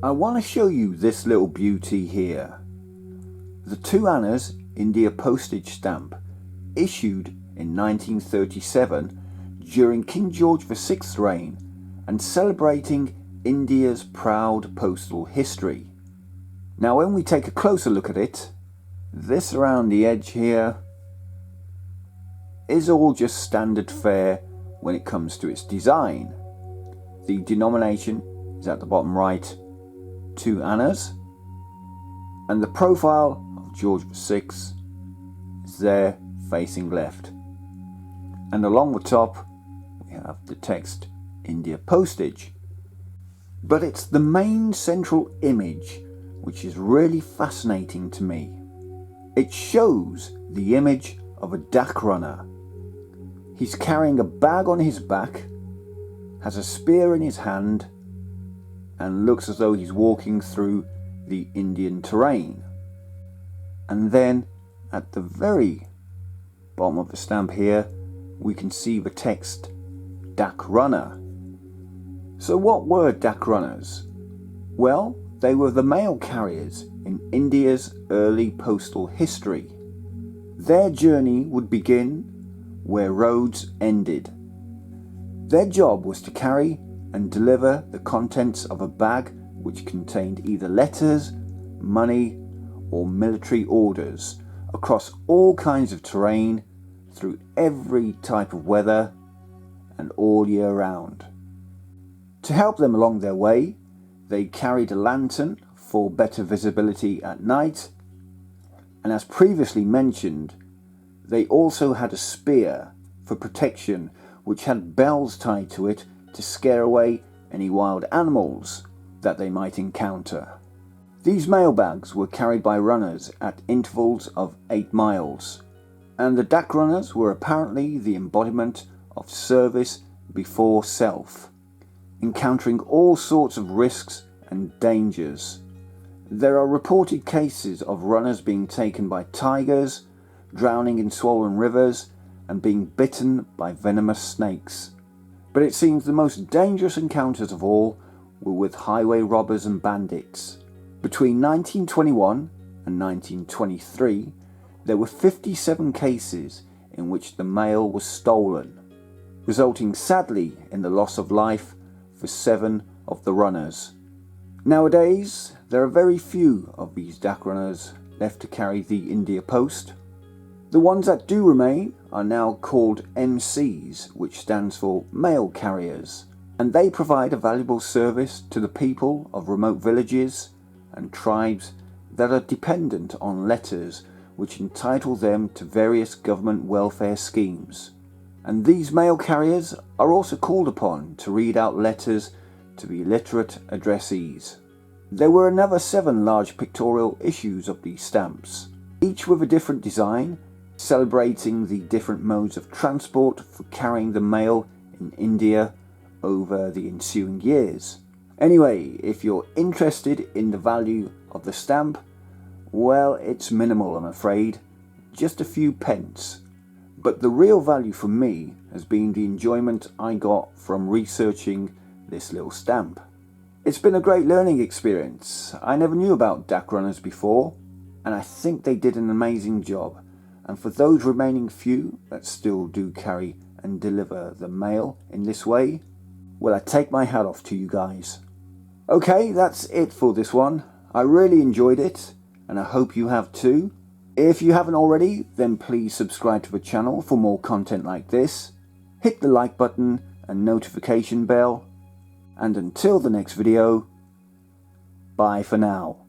I want to show you this little beauty here. The 2 annas India postage stamp, issued in 1937 during King George VI's reign and celebrating India's proud postal history. Now when we take a closer look at it, this around the edge here is all just standard fare when it comes to its design. The denomination is at the bottom right, 2 annas, and the profile of George VI is there facing left. And along the top we have the text India Postage. But it's the main central image which is really fascinating to me. It shows the image of a Dak runner. He's carrying a bag on his back, has a spear in his hand, and looks as though he's walking through the Indian terrain. And then at the very bottom of the stamp here, we can see the text Dak Runner. So what were Dak runners? Well, they were the mail carriers in India's early postal history. Their journey would begin where roads ended. Their job was to carry and deliver the contents of a bag which contained either letters, money, or military orders across all kinds of terrain, through every type of weather, and all year round. To help them along their way, they carried a lantern for better visibility at night, and as previously mentioned, they also had a spear for protection which had bells tied to it to scare away any wild animals that they might encounter. These mailbags were carried by runners at intervals of 8 miles, and the Dak runners were apparently the embodiment of service before self, encountering all sorts of risks and dangers. There are reported cases of runners being taken by tigers, drowning in swollen rivers, and being bitten by venomous snakes. But it seems the most dangerous encounters of all were with highway robbers and bandits. Between 1921 and 1923, there were 57 cases in which the mail was stolen, resulting sadly in the loss of life for 7 of the runners. Nowadays, there are very few of these Dak runners left to carry the India Post. The ones that do remain are now called MCs, which stands for mail carriers, and they provide a valuable service to the people of remote villages and tribes that are dependent on letters which entitle them to various government welfare schemes. And these mail carriers are also called upon to read out letters to the illiterate addressees. There were another 7 large pictorial issues of these stamps, each with a different design, celebrating the different modes of transport for carrying the mail in India over the ensuing years. Anyway, if you're interested in the value of the stamp, well, it's minimal, I'm afraid, just a few pence. But the real value for me has been the enjoyment I got from researching this little stamp. It's been a great learning experience. I never knew about Dak runners before, and I think they did an amazing job. And for those remaining few that still do carry and deliver the mail in this way, well, I take my hat off to you guys. Okay, that's it for this one. I really enjoyed it, and I hope you have too. If you haven't already, then please subscribe to the channel for more content like this. Hit the like button and notification bell. And until the next video, bye for now.